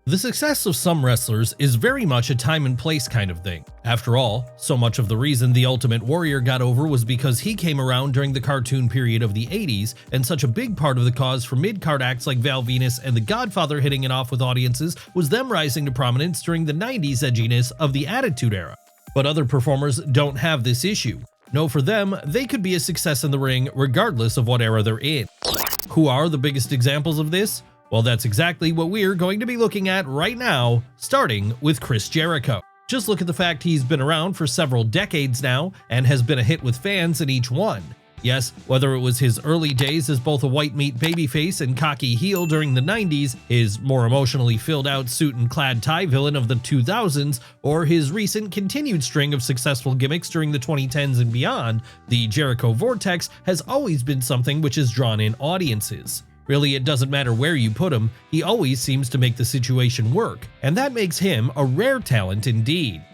The success of some wrestlers is very much a time and place kind of thing. After all, so much of the reason the Ultimate Warrior got over was because he came around during the cartoon period of the 80s, and such a big part of the cause for mid-card acts like Venis and the Godfather hitting it off with audiences was them rising to prominence during the 90s edginess of the Attitude Era. But other performers don't have this issue. No, for them, they could be a success in the ring regardless of what era they're in. Who are the biggest examples of this? Well, that's exactly what we're going to be looking at right now, starting with Chris Jericho. Just look at the fact he's been around for several decades now and has been a hit with fans in each one. Yes, whether it was his early days as both a white meat babyface and cocky heel during the 90s, his more emotionally filled out suit and clad tie villain of the 2000s, or his recent continued string of successful gimmicks during the 2010s and beyond, the Jericho Vortex has always been something which has drawn in audiences. Really, it doesn't matter where you put him, he always seems to make the situation work, and that makes him a rare talent indeed.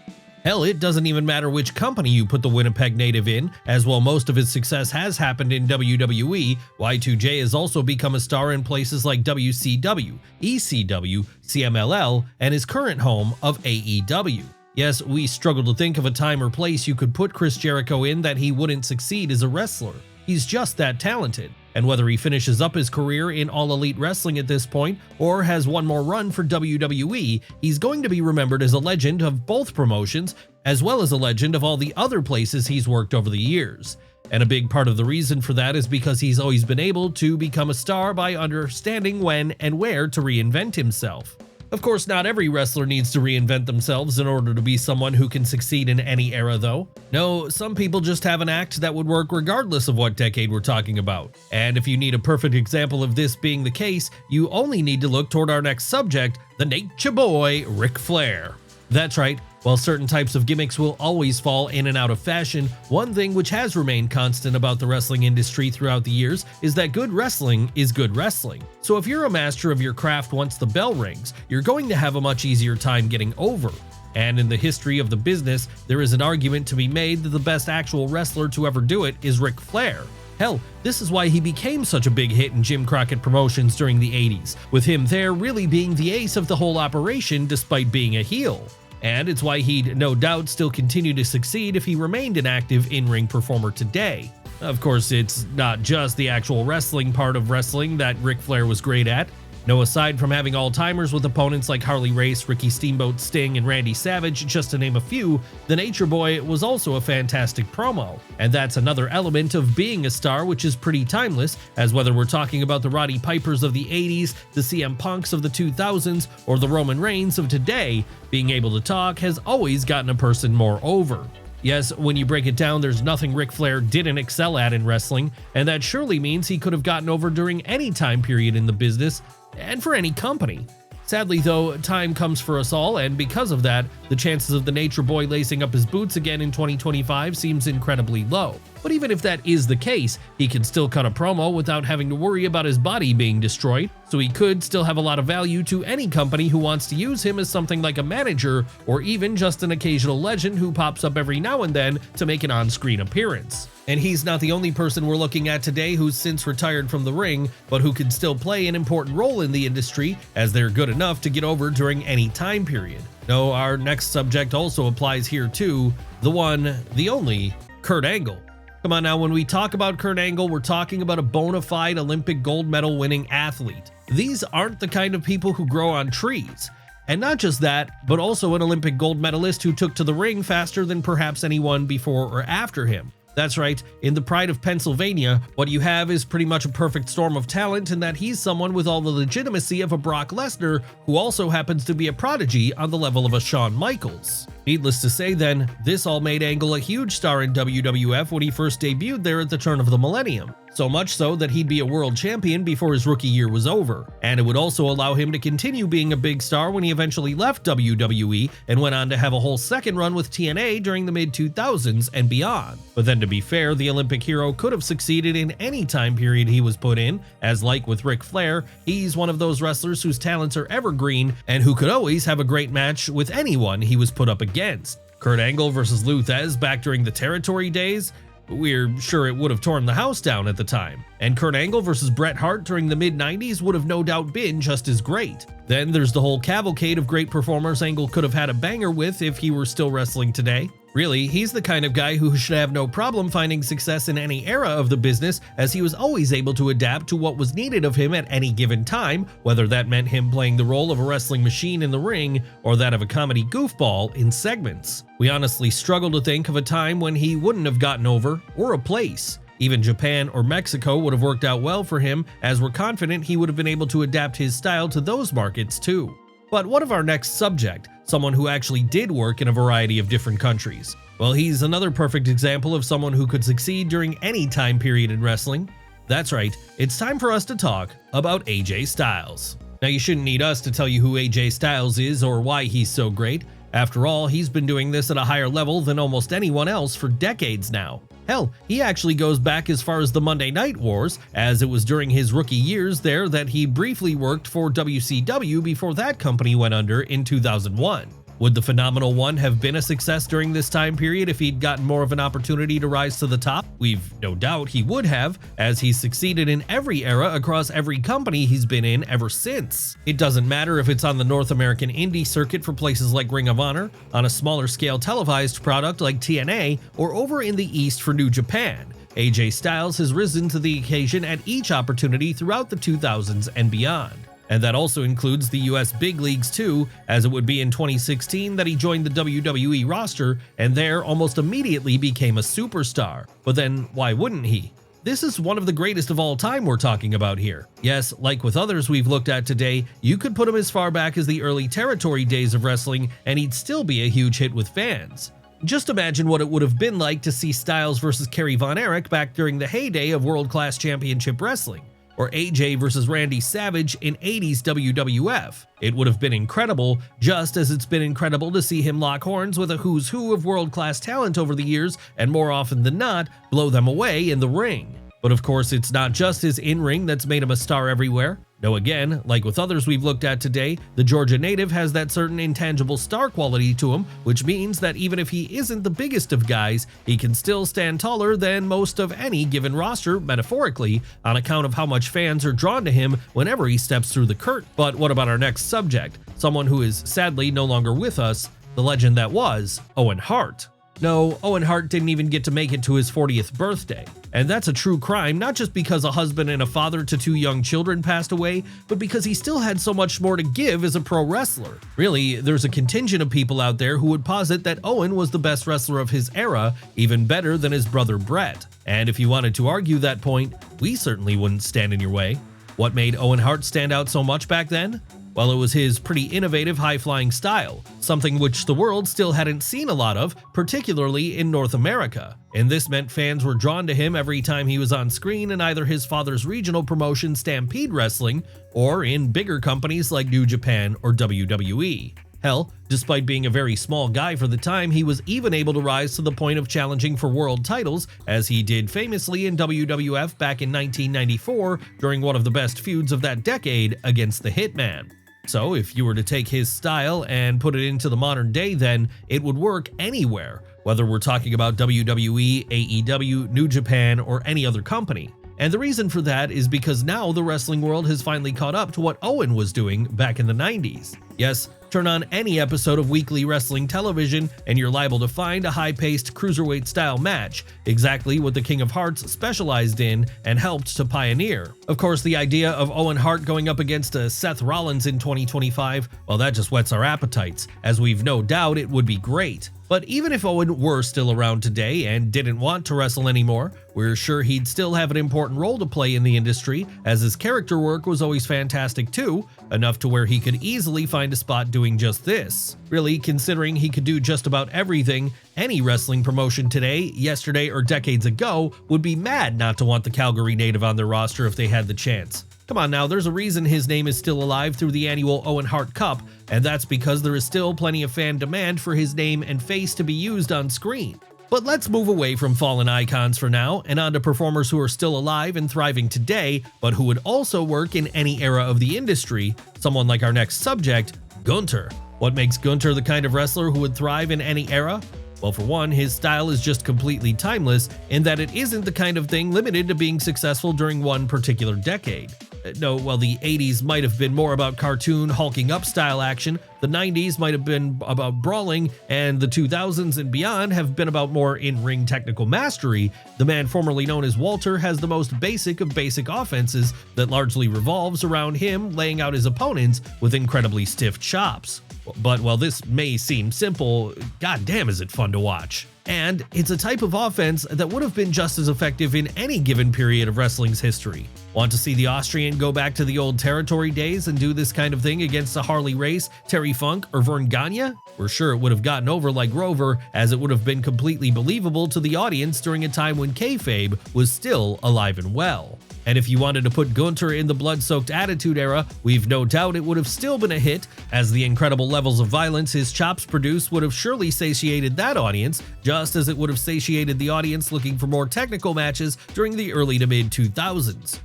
Hell, it doesn't even matter which company you put the Winnipeg native in, as while most of his success has happened in WWE, Y2J has also become a star in places like WCW, ECW, CMLL, and his current home of AEW. Yes, we struggle to think of a time or place you could put Chris Jericho in that he wouldn't succeed as a wrestler. He's just that talented. And whether he finishes up his career in All Elite Wrestling at this point, or has one more run for WWE, he's going to be remembered as a legend of both promotions, as well as a legend of all the other places he's worked over the years. And a big part of the reason for that is because he's always been able to become a star by understanding when and where to reinvent himself. Of course, not every wrestler needs to reinvent themselves in order to be someone who can succeed in any era, though. No, some people just have an act that would work regardless of what decade we're talking about. And if you need a perfect example of this being the case, you only need to look toward our next subject, the Nature Boy, Ric Flair. That's right. While certain types of gimmicks will always fall in and out of fashion, one thing which has remained constant about the wrestling industry throughout the years is that good wrestling is good wrestling. So if you're a master of your craft once the bell rings, you're going to have a much easier time getting over. And in the history of the business, there is an argument to be made that the best actual wrestler to ever do it is Ric Flair. Hell, this is why he became such a big hit in Jim Crockett Promotions during the 80s, with him there really being the ace of the whole operation despite being a heel. And it's why he'd no doubt still continue to succeed if he remained an active in-ring performer today. Of course, it's not just the actual wrestling part of wrestling that Ric Flair was great at. No, aside from having all-timers with opponents like Harley Race, Ricky Steamboat, Sting, and Randy Savage, just to name a few, the Nature Boy was also a fantastic promo. And that's another element of being a star which is pretty timeless, as whether we're talking about the Roddy Pipers of the 80s, the CM Punks of the 2000s, or the Roman Reigns of today, being able to talk has always gotten a person more over. Yes, when you break it down, there's nothing Ric Flair didn't excel at in wrestling, and that surely means he could have gotten over during any time period in the business, and for any company. Sadly though, time comes for us all, and because of that, the chances of the Nature Boy lacing up his boots again in 2025 seems incredibly low. But even if that is the case, he can still cut a promo without having to worry about his body being destroyed, so he could still have a lot of value to any company who wants to use him as something like a manager, or even just an occasional legend who pops up every now and then to make an on-screen appearance. And he's not the only person we're looking at today who's since retired from the ring, but who can still play an important role in the industry, as they're good enough to get over during any time period. No, our next subject also applies here too, the one, the only, Kurt Angle. Come on now, when we talk about Kurt Angle, we're talking about a bona fide Olympic gold medal winning athlete. These aren't the kind of people who grow on trees. And not just that, but also an Olympic gold medalist who took to the ring faster than perhaps anyone before or after him. That's right, in the pride of Pennsylvania, what you have is pretty much a perfect storm of talent in that he's someone with all the legitimacy of a Brock Lesnar who also happens to be a prodigy on the level of a Shawn Michaels. Needless to say then, this all made Angle a huge star in WWF when he first debuted there at the turn of the millennium. So much so that he'd be a world champion before his rookie year was over. And it would also allow him to continue being a big star when he eventually left WWE and went on to have a whole second run with TNA during the mid-2000s and beyond. But then to be fair, the Olympic hero could have succeeded in any time period he was put in, as like with Ric Flair, he's one of those wrestlers whose talents are evergreen and who could always have a great match with anyone he was put up against. Kurt Angle versus Lou Thesz back during the Territory days? We're sure it would have torn the house down at the time. And Kurt Angle versus Bret Hart during the mid-90s would have no doubt been just as great. Then there's the whole cavalcade of great performers Angle could have had a banger with if he were still wrestling today. Really, he's the kind of guy who should have no problem finding success in any era of the business, as he was always able to adapt to what was needed of him at any given time, whether that meant him playing the role of a wrestling machine in the ring or that of a comedy goofball in segments. We honestly struggle to think of a time when he wouldn't have gotten over, or a place. Even Japan or Mexico would have worked out well for him, as we're confident he would have been able to adapt his style to those markets too. But what of our next subject, someone who actually did work in a variety of different countries? Well, he's another perfect example of someone who could succeed during any time period in wrestling. That's right, it's time for us to talk about AJ Styles. Now, you shouldn't need us to tell you who AJ Styles is or why he's so great. After all, he's been doing this at a higher level than almost anyone else for decades now. Hell, he actually goes back as far as the Monday Night Wars, as it was during his rookie years there that he briefly worked for WCW before that company went under in 2001. Would the Phenomenal One have been a success during this time period if he'd gotten more of an opportunity to rise to the top? We've no doubt he would have, as he's succeeded in every era across every company he's been in ever since. It doesn't matter if it's on the North American indie circuit for places like Ring of Honor, on a smaller scale televised product like TNA, or over in the East for New Japan. AJ Styles has risen to the occasion at each opportunity throughout the 2000s and beyond. And that also includes the US big leagues too, as it would be in 2016 that he joined the WWE roster and there almost immediately became a superstar. But then why wouldn't he? This is one of the greatest of all time we're talking about here. Yes, like with others we've looked at today, you could put him as far back as the early territory days of wrestling and he'd still be a huge hit with fans. Just imagine what it would have been like to see Styles versus Kerry Von Erich back during the heyday of World Class Championship Wrestling, or AJ versus Randy Savage in 80s WWF. It would have been incredible, just as it's been incredible to see him lock horns with a who's who of world-class talent over the years and more often than not, blow them away in the ring. But of course, it's not just his in-ring that's made him a star everywhere. No, again, like with others we've looked at today, the Georgia native has that certain intangible star quality to him, which means that even if he isn't the biggest of guys, he can still stand taller than most of any given roster, metaphorically, on account of how much fans are drawn to him whenever he steps through the curtain. But what about our next subject? Someone who is sadly no longer with us, the legend that was Owen Hart. No, Owen Hart didn't even get to make it to his 40th birthday. And that's a true crime, not just because a husband and a father to 2 young children passed away, but because he still had so much more to give as a pro wrestler. Really, there's a contingent of people out there who would posit that Owen was the best wrestler of his era, even better than his brother Bret. And if you wanted to argue that point, we certainly wouldn't stand in your way. What made Owen Hart stand out so much back then? Well, it was his pretty innovative high-flying style, something which the world still hadn't seen a lot of, particularly in North America. And this meant fans were drawn to him every time he was on screen in either his father's regional promotion Stampede Wrestling or in bigger companies like New Japan or WWE. Hell, despite being a very small guy for the time, he was even able to rise to the point of challenging for world titles, as he did famously in WWF back in 1994 during one of the best feuds of that decade against the Hitman. So if you were to take his style and put it into the modern day, then it would work anywhere, whether we're talking about WWE, AEW, New Japan, or any other company. And the reason for that is because now the wrestling world has finally caught up to what Owen was doing back in the 90s. Yes, turn on any episode of weekly wrestling television and you're liable to find a high-paced cruiserweight-style match, exactly what the King of Hearts specialized in and helped to pioneer. Of course, the idea of Owen Hart going up against a Seth Rollins in 2025, well, that just whets our appetites, as we've no doubt it would be great. But even if Owen were still around today and didn't want to wrestle anymore, we're sure he'd still have an important role to play in the industry, as his character work was always fantastic too, enough to where he could easily find a spot doing just this. Really, considering he could do just about everything, any wrestling promotion today, yesterday, or decades ago would be mad not to want the Calgary native on their roster if they had the chance. Come on now, there's a reason his name is still alive through the annual Owen Hart Cup, and that's because there is still plenty of fan demand for his name and face to be used on screen. But let's move away from fallen icons for now and on to performers who are still alive and thriving today, but who would also work in any era of the industry, someone like our next subject, Gunter. What makes Gunter the kind of wrestler who would thrive in any era? Well, for one, his style is just completely timeless in that it isn't the kind of thing limited to being successful during one particular decade. No, while the 80s might have been more about cartoon hulking up style action, the 90s might have been about brawling, and the 2000s and beyond have been about more in-ring technical mastery, the man formerly known as Walter has the most basic of basic offenses that largely revolves around him laying out his opponents with incredibly stiff chops. But while this may seem simple, goddamn is it fun to watch. And it's a type of offense that would have been just as effective in any given period of wrestling's history. Want to see the Austrian go back to the old territory days and do this kind of thing against a Harley Race, Terry Funk, or Vern Gagne? We're sure it would have gotten over like Rover, as it would have been completely believable to the audience during a time when kayfabe was still alive and well. And if you wanted to put Gunter in the blood-soaked Attitude Era, we've no doubt it would have still been a hit, as the incredible levels of violence his chops produced would have surely satiated that audience, just as it would have satiated the audience looking for more technical matches during the early to mid-2000s.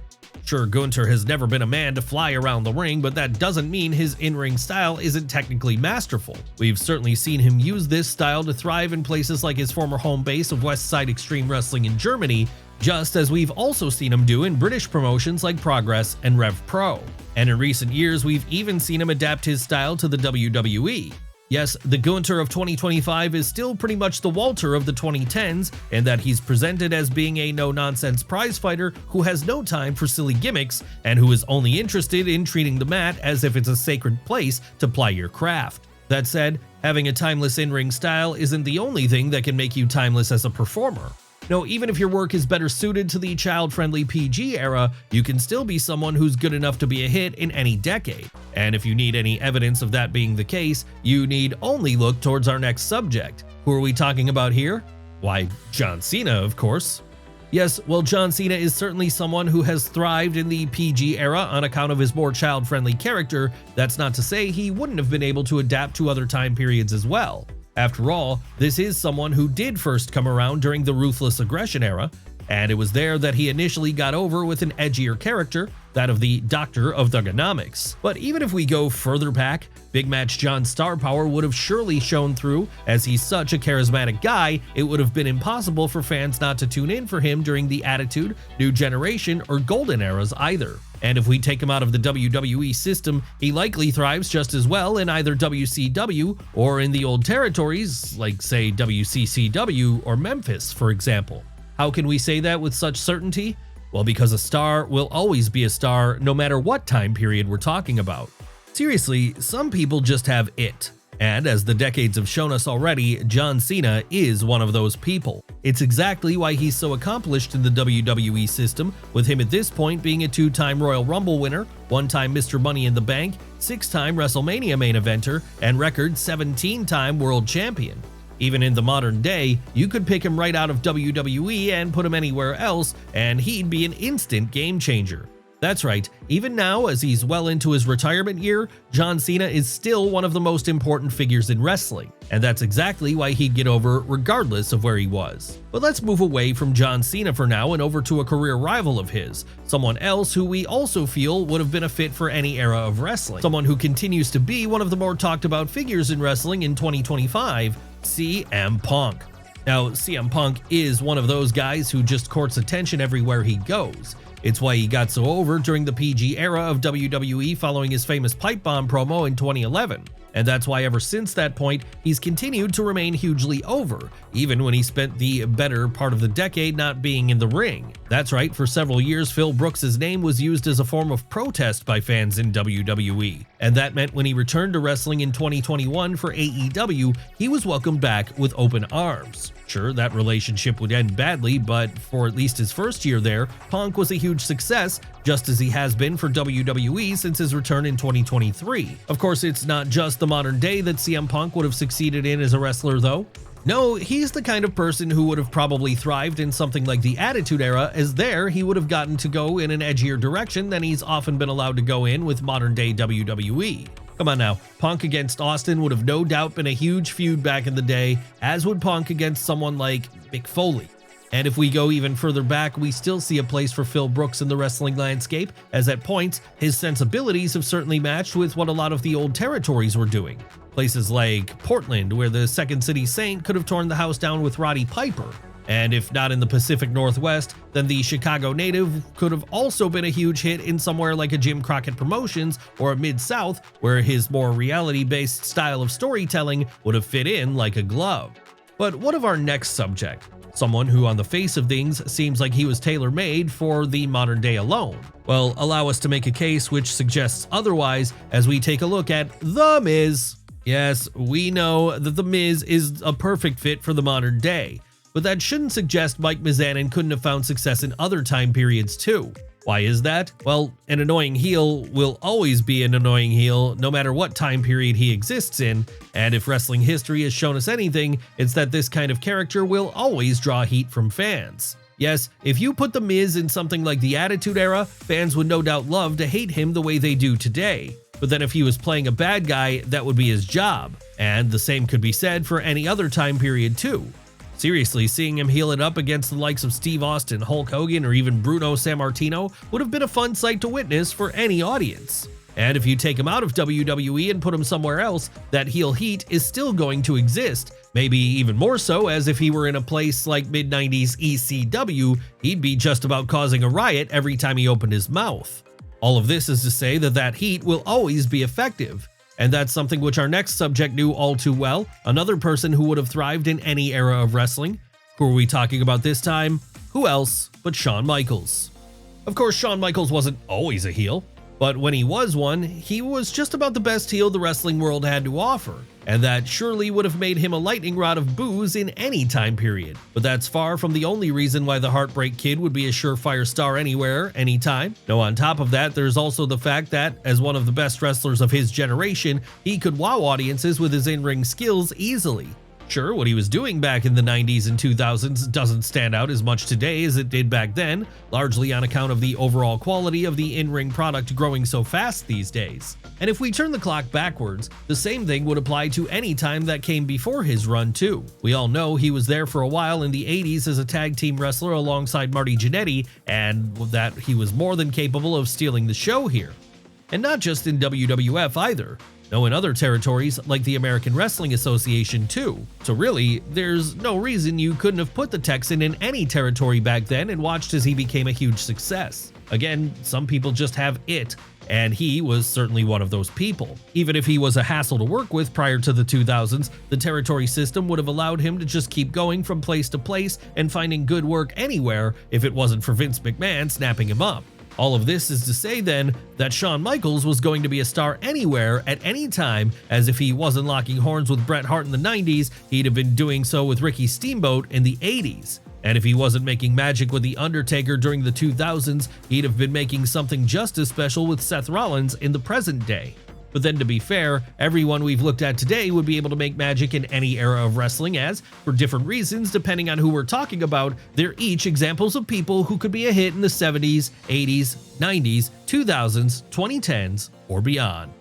Sure, Gunter has never been a man to fly around the ring, but that doesn't mean his in-ring style isn't technically masterful. We've certainly seen him use this style to thrive in places like his former home base of West Side Extreme Wrestling in Germany, just as we've also seen him do in British promotions like Progress and Rev Pro. And in recent years, we've even seen him adapt his style to the WWE. Yes, the Gunter of 2025 is still pretty much the Walter of the 2010s, in that he's presented as being a no-nonsense prize fighter who has no time for silly gimmicks and who is only interested in treating the mat as if it's a sacred place to ply your craft. That said, having a timeless in-ring style isn't the only thing that can make you timeless as a performer. No, even if your work is better suited to the child-friendly PG era, you can still be someone who's good enough to be a hit in any decade. And if you need any evidence of that being the case, you need only look towards our next subject. Who are we talking about here? Why, John Cena, of course. Yes, well, John Cena is certainly someone who has thrived in the PG era on account of his more child-friendly character. That's not to say he wouldn't have been able to adapt to other time periods as well. After all, this is someone who did first come around during the Ruthless Aggression era, and it was there that he initially got over with an edgier character, that of the Doctor of Thugonomics. But even if we go further back, Big Match John's star power would have surely shown through, as he's such a charismatic guy, it would have been impossible for fans not to tune in for him during the Attitude, New Generation, or Golden eras either. And if we take him out of the WWE system, he likely thrives just as well in either WCW or in the old territories, like say WCCW or Memphis, for example. How can we say that with such certainty? Well, because a star will always be a star no matter what time period we're talking about. Seriously, some people just have it. And as the decades have shown us already, John Cena is one of those people. It's exactly why he's so accomplished in the WWE system, with him at this point being a 2-time Royal Rumble winner, 1-time Mr. Money in the Bank, 6-time WrestleMania main eventer, and record 17-time world champion. Even in the modern day, you could pick him right out of WWE and put him anywhere else, and he'd be an instant game changer. That's right, even now as he's well into his retirement year, John Cena is still one of the most important figures in wrestling, and that's exactly why he'd get over regardless of where he was. But let's move away from John Cena for now and over to a career rival of his, someone else who we also feel would have been a fit for any era of wrestling, someone who continues to be one of the more talked about figures in wrestling in 2025, CM Punk. Now, CM Punk is one of those guys who just courts attention everywhere he goes. It's why he got so over during the PG era of WWE following his famous pipe bomb promo in 2011. And that's why ever since that point, he's continued to remain hugely over, even when he spent the better part of the decade not being in the ring. That's right, for several years, Phil Brooks' name was used as a form of protest by fans in WWE. And that meant when he returned to wrestling in 2021 for AEW, he was welcomed back with open arms. Sure, that relationship would end badly, but for at least his first year there, Punk was a huge success, just as he has been for WWE since his return in 2023. Of course, it's not just the modern day that CM Punk would have succeeded in as a wrestler, though. No, he's the kind of person who would have probably thrived in something like the Attitude Era, as there he would have gotten to go in an edgier direction than he's often been allowed to go in with modern-day WWE. Come on now, Punk against Austin would have no doubt been a huge feud back in the day, as would Punk against someone like Mick Foley. And if we go even further back, we still see a place for Phil Brooks in the wrestling landscape, as at points, his sensibilities have certainly matched with what a lot of the old territories were doing. Places like Portland, where the Second City Saint could have torn the house down with Roddy Piper. And if not in the Pacific Northwest, then the Chicago native could have also been a huge hit in somewhere like a Jim Crockett Promotions or a Mid-South, where his more reality-based style of storytelling would have fit in like a glove. But what of our next subject? Someone who on the face of things seems like he was tailor-made for the modern day alone. Well, allow us to make a case which suggests otherwise as we take a look at The Miz. Yes, we know that The Miz is a perfect fit for the modern day, but that shouldn't suggest Mike Mizanin couldn't have found success in other time periods too. Why is that? Well, an annoying heel will always be an annoying heel no matter what time period he exists in, and if wrestling history has shown us anything, it's that this kind of character will always draw heat from fans. Yes, if you put The Miz in something like the Attitude Era, fans would no doubt love to hate him the way they do today. But then if he was playing a bad guy, that would be his job. And the same could be said for any other time period too. Seriously, seeing him heel it up against the likes of Steve Austin, Hulk Hogan, or even Bruno Sammartino would have been a fun sight to witness for any audience. And if you take him out of WWE and put him somewhere else, that heel heat is still going to exist, maybe even more so, as if he were in a place like mid-90s ECW, he'd be just about causing a riot every time he opened his mouth. All of this is to say that that heat will always be effective. And that's something which our next subject knew all too well, another person who would have thrived in any era of wrestling. Who are we talking about this time? Who else but Shawn Michaels? Of course, Shawn Michaels wasn't always a heel, but when he was one, he was just about the best heel the wrestling world had to offer, and that surely would have made him a lightning rod of boos in any time period. But that's far from the only reason why the Heartbreak Kid would be a surefire star anywhere, anytime. No, on top of that, there's also the fact that, as one of the best wrestlers of his generation, he could wow audiences with his in-ring skills easily. Sure, what he was doing back in the 90s and 2000s doesn't stand out as much today as it did back then, largely on account of the overall quality of the in-ring product growing so fast these days. And if we turn the clock backwards, the same thing would apply to any time that came before his run too. We all know he was there for a while in the 80s as a tag team wrestler alongside Marty Jannetty, and that he was more than capable of stealing the show here. And not just in WWF either. No, in other territories like the American Wrestling Association too. So really, there's no reason you couldn't have put the Texan in any territory back then and watched as he became a huge success. Again, some people just have it, and he was certainly one of those people. Even if he was a hassle to work with prior to the 2000s, the territory system would have allowed him to just keep going from place to place and finding good work anywhere if it wasn't for Vince McMahon snapping him up. All of this is to say then that Shawn Michaels was going to be a star anywhere at any time, as if he wasn't locking horns with Bret Hart in the 90s, he'd have been doing so with Ricky Steamboat in the 80s. And if he wasn't making magic with The Undertaker during the 2000s, he'd have been making something just as special with Seth Rollins in the present day. But then to be fair, everyone we've looked at today would be able to make magic in any era of wrestling as, for different reasons depending on who we're talking about, they're each examples of people who could be a hit in the 70s, 80s, 90s, 2000s, 2010s, or beyond.